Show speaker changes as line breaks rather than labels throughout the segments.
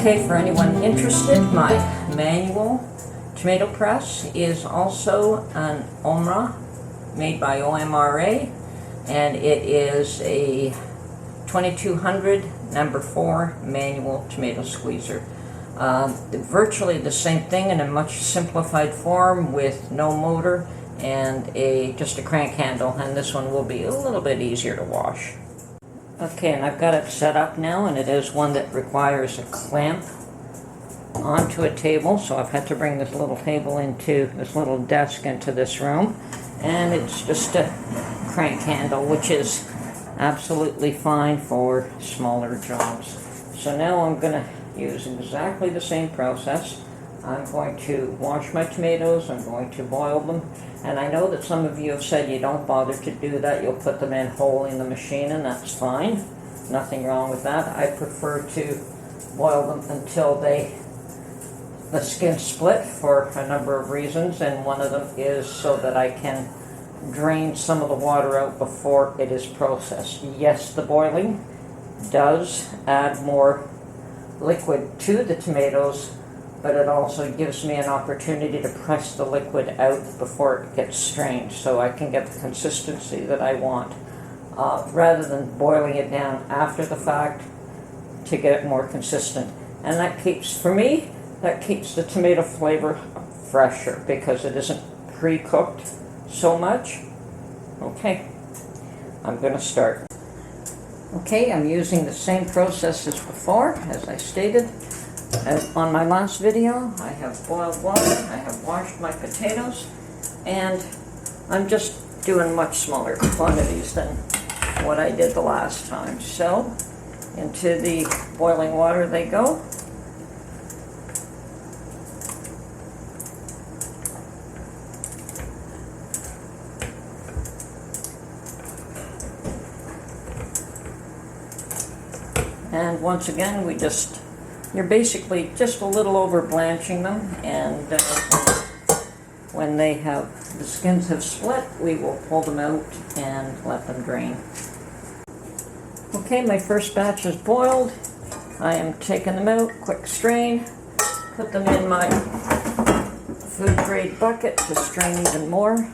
Okay, for anyone interested, my manual tomato press is also an OMRA, made by OMRA, and it is a 2200 number 4 manual tomato squeezer. Virtually the same thing in a much simplified form with no motor and just a crank handle, and this one will be a little bit easier to wash. Okay, and I've got it set up now, and it is one that requires a clamp onto a table, so I've had to bring this little table into this little desk into this room, and it's just a crank handle, which is absolutely fine for smaller jobs. So now I'm going to use exactly the same process. I'm going to wash my tomatoes, I'm going to boil them, and I know that some of you have said you don't bother to do that, you'll put them in whole in the machine, and that's fine. Nothing wrong with that. I prefer to boil them until the skin split for a number of reasons, and one of them is so that I can drain some of the water out before it is processed. Yes, the boiling does add more liquid to the tomatoes, but it also gives me an opportunity to press the liquid out before it gets strained, so I can get the consistency that I want, rather than boiling it down after the fact to get it more consistent. And that keeps, for me, that keeps the tomato flavor fresher because it isn't pre-cooked so much. Okay, I'm going to start. Okay, I'm using the same process as before, as I stated. On my last video, I have boiled water, I have washed my potatoes, and I'm just doing much smaller quantities than what I did the last time. So, into the boiling water they go. And once again, you're basically just a little over blanching them, and when the skins have split, we will pull them out and let them drain. Okay, my first batch is boiled. I am taking them out, quick strain, put them in my food grade bucket to strain even more.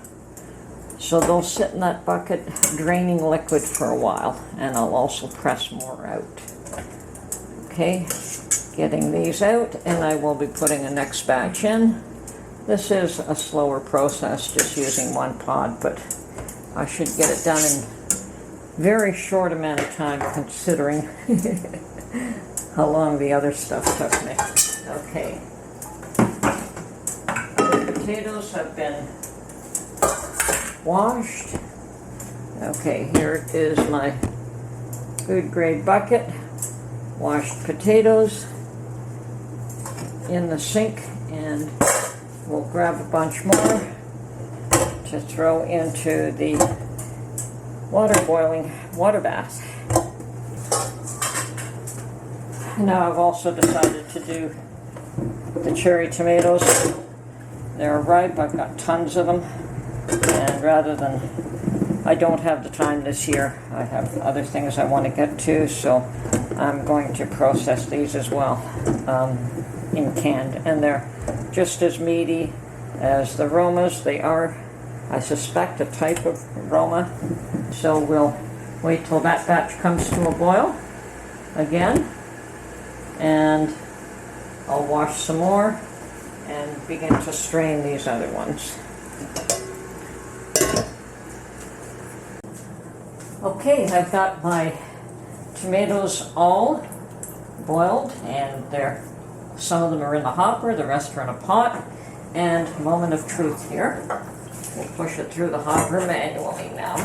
So they'll sit in that bucket draining liquid for a while, and I'll also press more out. Okay, getting these out, and I will be putting the next batch in. This is a slower process, just using one pod, but I should get it done in very short amount of time considering how long the other stuff took me. Okay, the potatoes have been washed. Okay, here is my food grade bucket. Washed potatoes in the sink, and we'll grab a bunch more to throw into the boiling water bath. Now I've also decided to do the cherry tomatoes. They're ripe, I've got tons of them, and rather than, I don't have the time this year, I have other things I want to get to, so I'm going to process these as well in canned, and they're just as meaty as the Romas. They are, I suspect, a type of Roma, so we'll wait till that batch comes to a boil again, and I'll wash some more and begin to strain these other ones. Okay, I've got my tomatoes all boiled, and some of them are in the hopper, the rest are in a pot. And moment of truth here. We'll push it through the hopper manually now.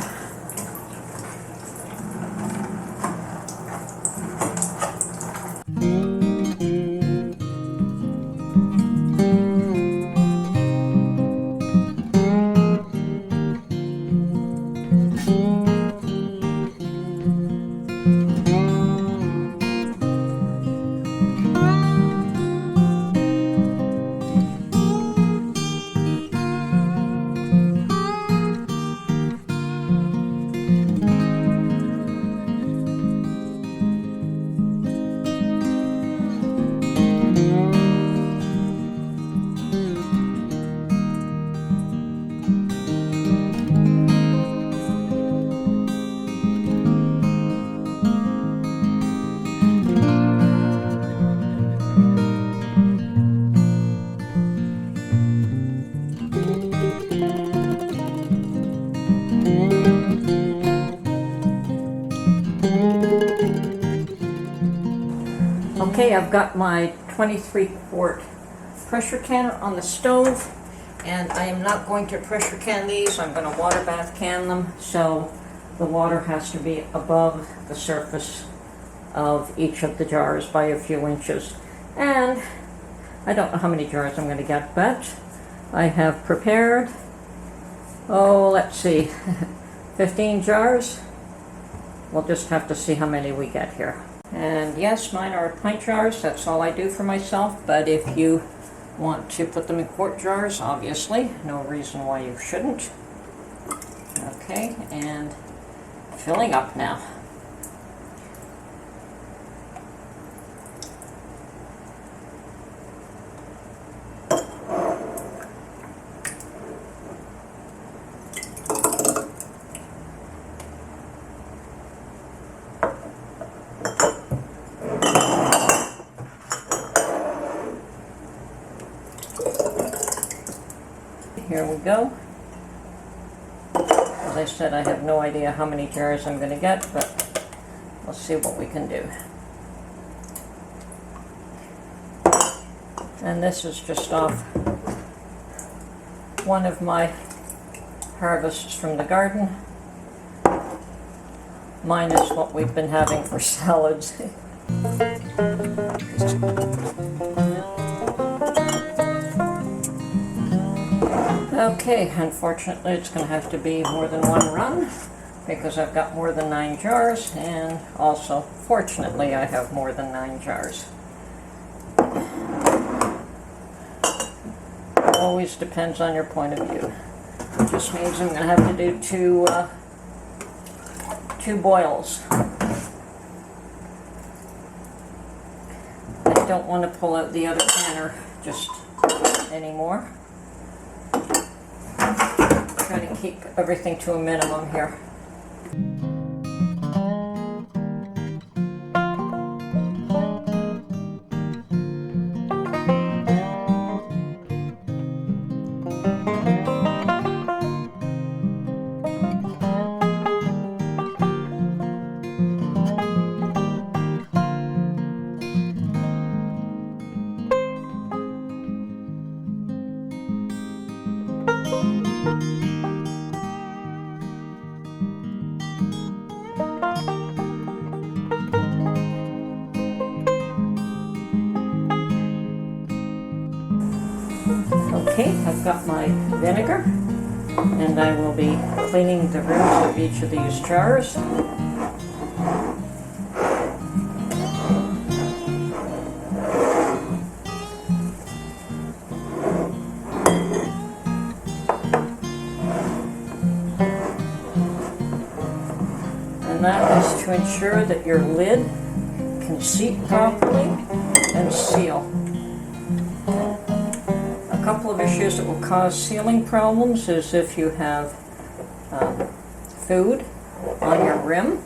Okay, I've got my 23-quart pressure canner on the stove, and I am not going to pressure can these. I'm going to water bath can them, so the water has to be above the surface of each of the jars by a few inches. And I don't know how many jars I'm going to get, but I have prepared, let's see, 15 jars. We'll just have to see how many we get here. And yes, mine are pint jars. That's all I do for myself. But if you want to put them in quart jars, obviously, no reason why you shouldn't. Okay, and filling up now. Here we go. As I said, I have no idea how many jars I'm going to get, but we'll see what we can do. And this is just off one of my harvests from the garden. Mine is what we've been having for salads. Okay, unfortunately it's going to have to be more than one run because I've got more than 9 jars, and also, fortunately, I have more than 9 jars. It always depends on your point of view. It just means I'm going to have to do two boils. I don't want to pull out the other canner just anymore. Try to keep everything to a minimum here. Okay, I've got my vinegar, and I will be cleaning the rims of each of these jars. And that is to ensure that your lid can seat properly and seal. A couple of issues that will cause sealing problems is if you have food on your rim,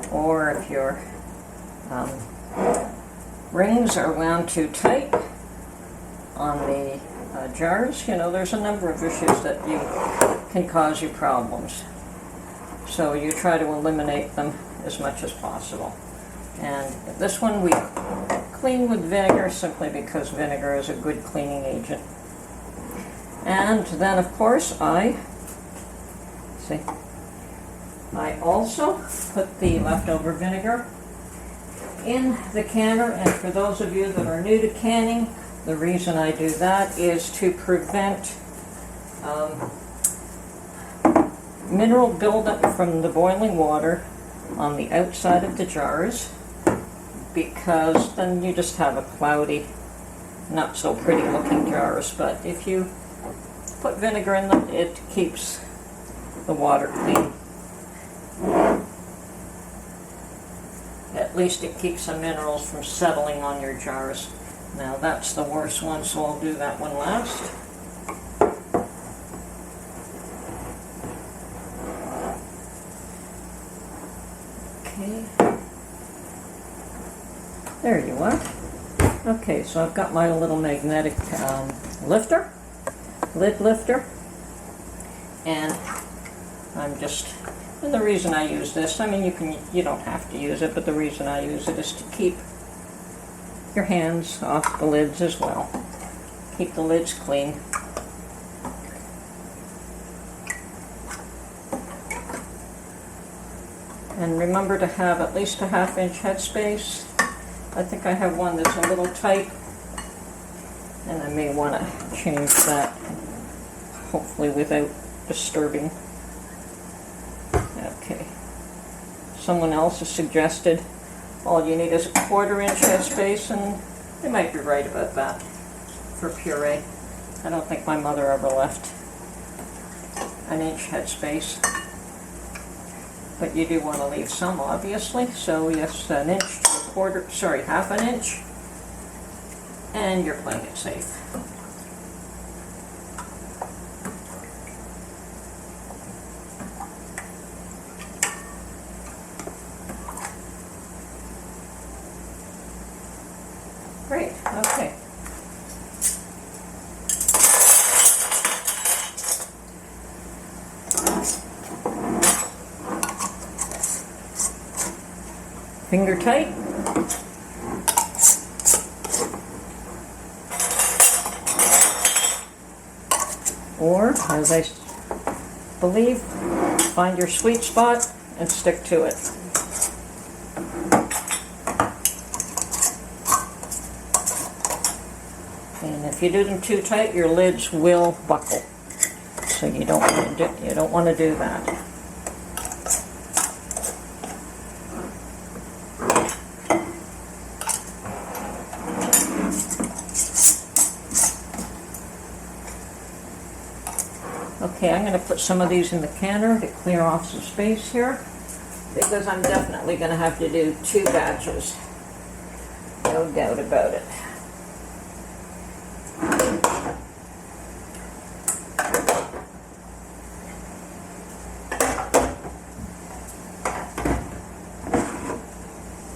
or if your rings are wound too tight on the jars. You know, there's a number of issues that can cause you problems. So you try to eliminate them as much as possible. And this one we clean with vinegar simply because vinegar is a good cleaning agent. And then of course I also put the leftover vinegar in the canner, and for those of you that are new to canning, the reason I do that is to prevent mineral buildup from the boiling water on the outside of the jars, because then you just have a cloudy, not so pretty looking jars. But if you put vinegar in them, it keeps the water clean. At least it keeps the minerals from settling on your jars. Now that's the worst one, so I'll do that one last. Okay. There you are. Okay, so I've got my little magnetic lid lifter, and and the reason I use this, I mean you don't have to use it, but the reason I use it is to keep your hands off the lids as well. Keep the lids clean. And remember to have at least a 1/2 inch headspace. I think I have one that's a little tight, and I may want to change that, hopefully without disturbing. Okay. Someone else has suggested all you need is a 1/4 inch headspace, and they might be right about that for puree. I don't think my mother ever left an inch headspace. But you do want to leave some, obviously. So yes, an inch to a 1/4, sorry, 1/2 an inch, and you're playing it safe. Great, okay. Finger tight. Or, as I believe, find your sweet spot and stick to it. And if you do them too tight, your lids will buckle. So you don't want to do that. Okay, I'm going to put some of these in the canner to clear off some space here, because I'm definitely going to have to do 2 batches. No doubt about it.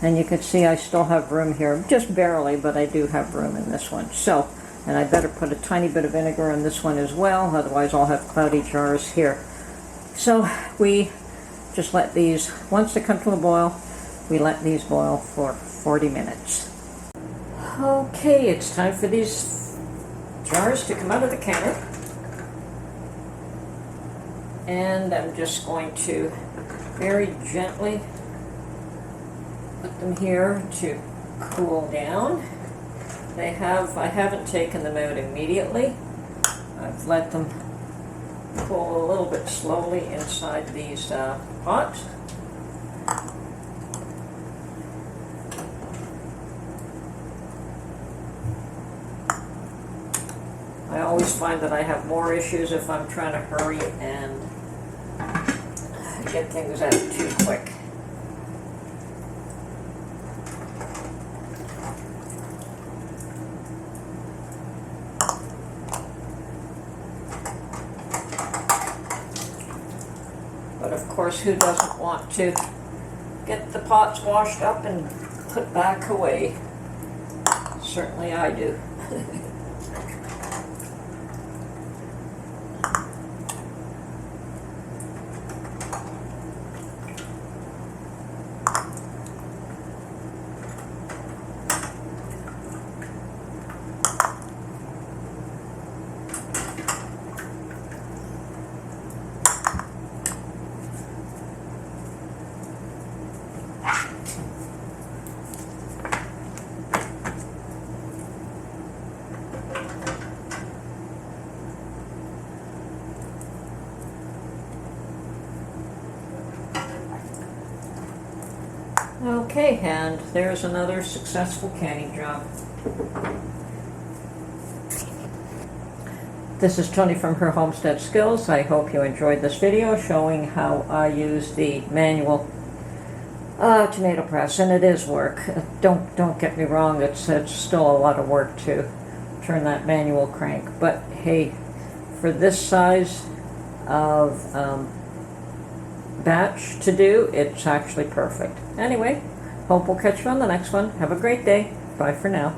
And you can see I still have room here, just barely, but I do have room in this one. So, and I better put a tiny bit of vinegar in this one as well, otherwise I'll have cloudy jars here. So we just let these, once they come to a boil, we let these boil for 40 minutes. Okay, it's time for these jars to come out of the canner. And I'm just going to very gently put them here to cool down. I haven't taken them out immediately. I've let them cool a little bit slowly inside these pots. I always find that I have more issues if I'm trying to hurry and get things out too quick. But of course, who doesn't want to get the pots washed up and put back away? Certainly I do. Okay, and there's another successful canning job. This is Tony from her Homestead Skills. I hope you enjoyed this video showing how I use the manual tomato press, and it is work. Don't get me wrong, it's still a lot of work to turn that manual crank, but hey, for this size of batch to do, it's actually perfect. Anyway, hope we'll catch you on the next one. Have a great day. Bye for now.